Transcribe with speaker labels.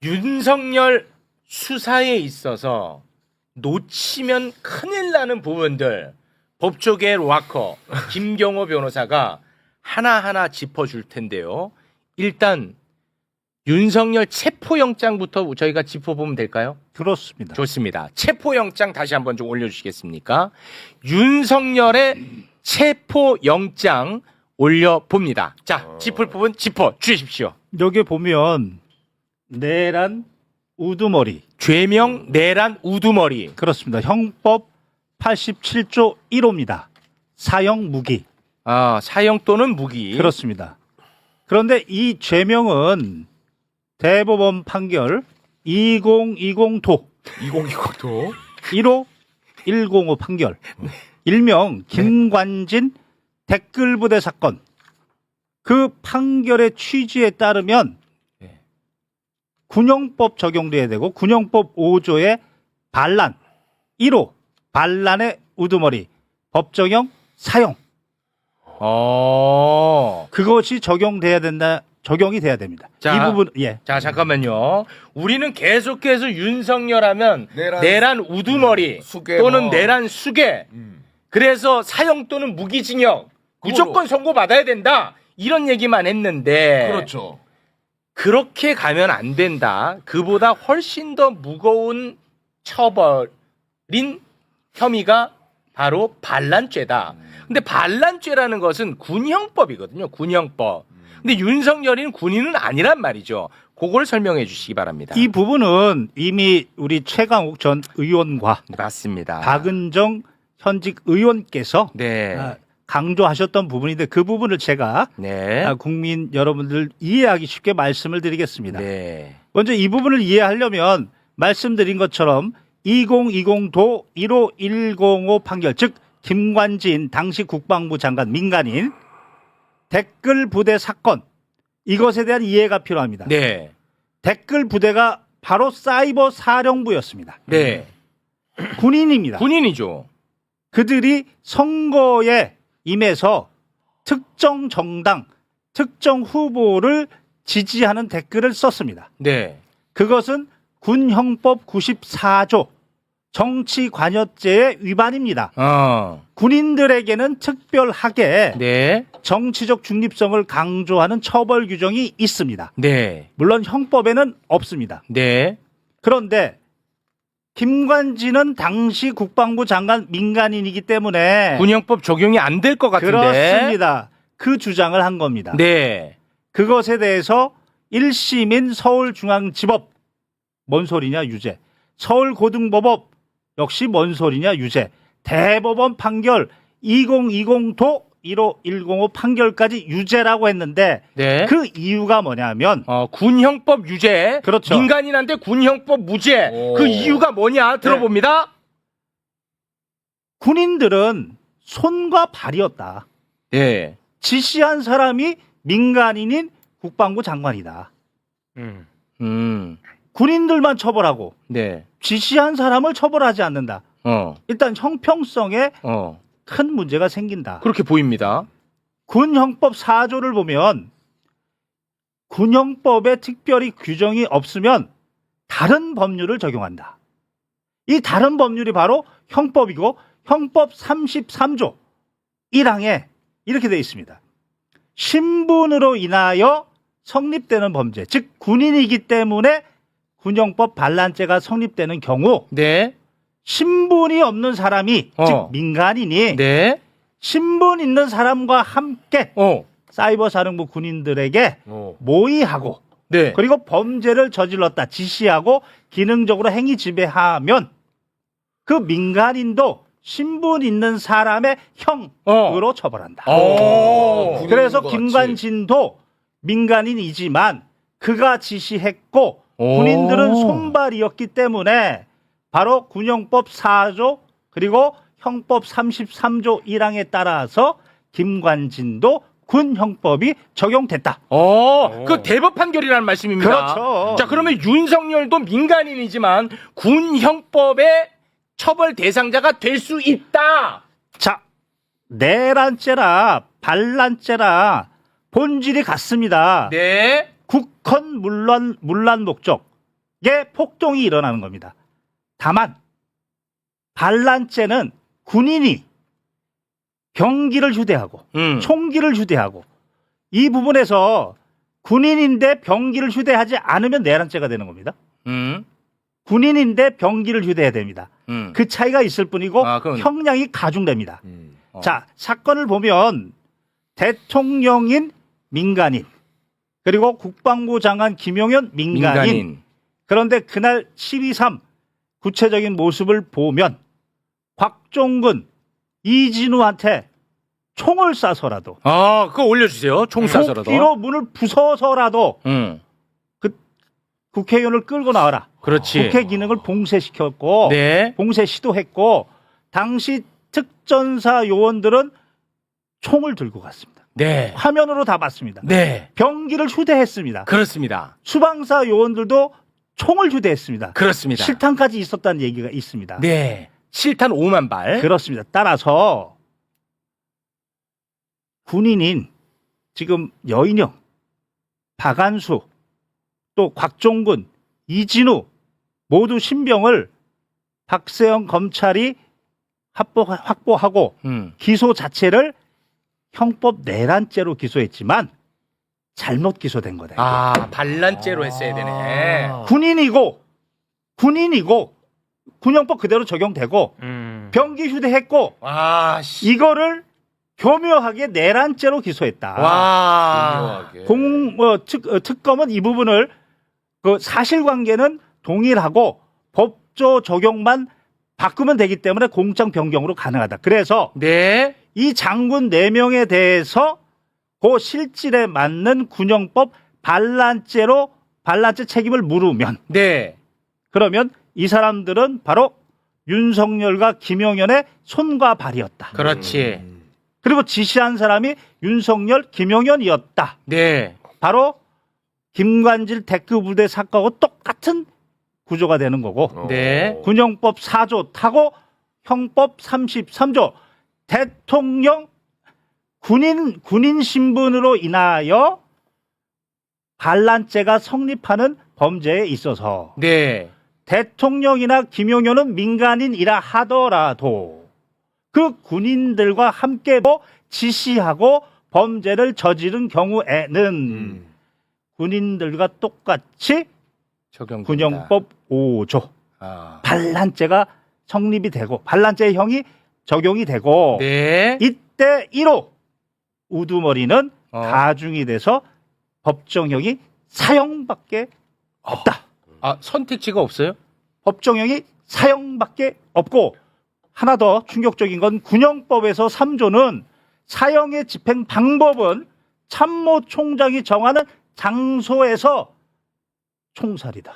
Speaker 1: 윤석열 수사에 있어서 놓치면 큰일 나는 부분들 법조계 락커 김경호 변호사가 하나하나 짚어줄 텐데요. 일단 윤석열 체포영장부터 저희가 짚어보면 될까요?
Speaker 2: 그렇습니다.
Speaker 1: 좋습니다. 체포영장 다시 한번 좀 올려주시겠습니까? 윤석열의 체포영장 올려봅니다. 자, 짚을 부분 짚어주십시오.
Speaker 2: 여기 보면 내란 우두머리.
Speaker 1: 죄명 내란 우두머리.
Speaker 2: 그렇습니다. 형법 87조 1호입니다. 사형 무기.
Speaker 1: 아, 사형 또는 무기.
Speaker 2: 그렇습니다. 그런데 이 죄명은 대법원 판결 2020도
Speaker 1: 2020도
Speaker 2: 1호 105 판결. 일명 김관진 댓글부대 사건. 그 판결의 취지에 따르면
Speaker 1: 네.
Speaker 2: 군형법 적용돼야 되고 군형법 5조의 반란 1호 반란의 우두머리 법정형 사형 그것이 적용돼야 된다. 적용이 돼야 됩니다.
Speaker 1: 자,
Speaker 2: 이 부분
Speaker 1: 자, 잠깐만요. 우리는 계속해서 윤석열하면 내란 우두머리
Speaker 3: 수괴
Speaker 1: 또는
Speaker 3: 뭐.
Speaker 1: 내란 수괴. 그래서 사형 또는 무기징역 무조건 선고받아야 된다. 이런 얘기만 했는데
Speaker 3: 그렇죠.
Speaker 1: 그렇게 가면 안 된다. 그보다 훨씬 더 무거운 처벌인 혐의가 바로 반란죄다. 근데 반란죄라는 것은 군형법이거든요. 군형법. 근데 윤석열이는 군인은 아니란 말이죠. 그걸 설명해 주시기 바랍니다.
Speaker 2: 이 부분은 이미 우리 최강욱 전 의원과
Speaker 1: 맞습니다.
Speaker 2: 박은정 현직 의원께서
Speaker 1: 네.
Speaker 2: 강조하셨던 부분인데 그 부분을 제가
Speaker 1: 네.
Speaker 2: 국민 여러분들 이해하기 쉽게 말씀을 드리겠습니다.
Speaker 1: 네.
Speaker 2: 먼저 이 부분을 이해하려면 말씀드린 것처럼 2020도 1호 105 판결, 즉 김관진 당시 국방부 장관 민간인 댓글 부대 사건, 이것에 대한 이해가 필요합니다.
Speaker 1: 네.
Speaker 2: 댓글 부대가 바로 사이버 사령부였습니다.
Speaker 1: 네.
Speaker 2: 군인입니다.
Speaker 1: 군인이죠.
Speaker 2: 그들이 선거에 임해서 특정 정당, 특정 후보를 지지하는 댓글을 썼습니다.
Speaker 1: 네.
Speaker 2: 그것은 군형법 94조 정치관여죄의 위반입니다. 군인들에게는 특별하게
Speaker 1: 네.
Speaker 2: 정치적 중립성을 강조하는 처벌 규정이 있습니다.
Speaker 1: 네.
Speaker 2: 물론 형법에는 없습니다.
Speaker 1: 네.
Speaker 2: 그런데 김관진은 당시 국방부 장관 민간인이기 때문에
Speaker 1: 군형법 적용이 안 될 것 같은데.
Speaker 2: 그렇습니다. 그 주장을 한 겁니다.
Speaker 1: 네.
Speaker 2: 그것에 대해서 1심인 서울중앙지법 뭔 소리냐 유죄, 서울고등법원 역시 뭔 소리냐 유죄, 대법원 판결 2020도 1호 105 판결까지 유죄라고 했는데
Speaker 1: 네.
Speaker 2: 그 이유가 뭐냐면
Speaker 1: 군형법 유죄,
Speaker 2: 그렇죠.
Speaker 1: 민간인한테 군형법 무죄.
Speaker 3: 오.
Speaker 1: 그 이유가 뭐냐 들어봅니다.
Speaker 2: 군인들은 손과 발이었다.
Speaker 1: 네.
Speaker 2: 지시한 사람이 민간인인 국방부 장관이다. 군인들만 처벌하고
Speaker 1: 네.
Speaker 2: 지시한 사람을 처벌하지 않는다. 일단 형평성에 큰 문제가 생긴다.
Speaker 1: 그렇게 보입니다.
Speaker 2: 군형법 4조를 보면 군형법에 특별히 규정이 없으면 다른 법률을 적용한다. 이 다른 법률이 바로 형법이고 형법 33조 1항에 이렇게 되어 있습니다. 신분으로 인하여 성립되는 범죄, 즉 군인이기 때문에 군형법 반란죄가 성립되는 경우
Speaker 1: 네.
Speaker 2: 신분이 없는 사람이 즉 민간인이
Speaker 1: 네.
Speaker 2: 신분 있는 사람과 함께 사이버 사령부 군인들에게 모의하고
Speaker 1: 네.
Speaker 2: 그리고 범죄를 저질렀다 지시하고 기능적으로 행위 지배하면 그 민간인도 신분 있는 사람의 형으로 처벌한다. 그래서 김관진도 민간인이지만 그가 지시했고 군인들은 손발이었기 때문에 바로 군형법 4조 그리고 형법 33조 1항에 따라서 김관진도 군형법이 적용됐다.
Speaker 1: 그 대법 판결이라는 말씀입니다.
Speaker 2: 그렇죠.
Speaker 1: 자, 그러면 윤석열도 민간인이지만 군형법의 처벌 대상자가 될 수 있다.
Speaker 2: 자, 내란죄라 반란죄라 본질이 같습니다.
Speaker 1: 네.
Speaker 2: 국헌 문란 목적 폭동이 일어나는 겁니다. 다만 반란죄는 군인이 병기를 휴대하고 총기를 휴대하고 이 부분에서 군인인데 병기를 휴대하지 않으면 내란죄가 되는 겁니다. 군인인데 병기를 휴대해야 됩니다. 그 차이가 있을 뿐이고 형량이 가중됩니다. 자, 사건을 보면 대통령인 민간인 그리고 국방부 장관 김용현 민간인. 그런데 그날 12.3 구체적인 모습을 보면 곽종근, 이진우한테 총을 쏴서라도
Speaker 1: 그거 올려주세요. 총 쏴서라도.
Speaker 2: 도끼로 문을 부숴서라도 그 국회의원을 끌고 나와라.
Speaker 1: 그렇지.
Speaker 2: 국회 기능을 봉쇄시켰고
Speaker 1: 네.
Speaker 2: 봉쇄 시도했고 당시 특전사 요원들은 총을 들고 갔습니다.
Speaker 1: 네.
Speaker 2: 화면으로 다 봤습니다.
Speaker 1: 네.
Speaker 2: 병기를 휴대했습니다.
Speaker 1: 그렇습니다.
Speaker 2: 수방사 요원들도 총을 휴대했습니다.
Speaker 1: 그렇습니다.
Speaker 2: 실탄까지 있었다는 얘기가 있습니다.
Speaker 1: 네. 실탄 5만 발.
Speaker 2: 그렇습니다. 따라서 군인인 지금 여인영, 박안수, 또 곽종근, 이진우 모두 신병을 박세영 검찰이 확보하고 기소 자체를 형법 내란죄로 기소했지만 잘못 기소된 거다.
Speaker 1: 반란죄로 했어야 되네.
Speaker 2: 군인이고 군형법 그대로 적용되고 병기 휴대했고 이거를 교묘하게 내란죄로 기소했다. 특검은 이 부분을 그 사실관계는 동일하고 법조 적용만 바꾸면 되기 때문에 공장 변경으로 가능하다. 그래서
Speaker 1: 네.
Speaker 2: 이 장군 4명에 대해서 그 실질에 맞는 군형법 반란죄 책임을 물으면
Speaker 1: 네.
Speaker 2: 그러면 이 사람들은 바로 윤석열과 김용현의 손과 발이었다.
Speaker 1: 그렇지.
Speaker 2: 그리고 지시한 사람이 윤석열, 김용현이었다.
Speaker 1: 네.
Speaker 2: 바로 김관질 대크부대 사건하고 똑같은 구조가 되는 거고
Speaker 1: 네.
Speaker 2: 군형법 4조 타고 형법 33조 대통령 군인 신분으로 인하여 반란죄가 성립하는 범죄에 있어서
Speaker 1: 네.
Speaker 2: 대통령이나 김용현은 민간인이라 하더라도 그 군인들과 함께 지시하고 범죄를 저지른 경우에는 군인들과 똑같이 군형법 5조 반란죄가 성립이 되고 반란죄의 형이 적용이 되고
Speaker 1: 네.
Speaker 2: 이때 1호 우두머리는 가중이 돼서 법정형이 사형밖에 없다.
Speaker 1: 선택지가 없어요?
Speaker 2: 법정형이 사형밖에 없고 하나 더 충격적인 건 군형법에서 3조는 사형의 집행 방법은 참모총장이 정하는 장소에서 총살이다.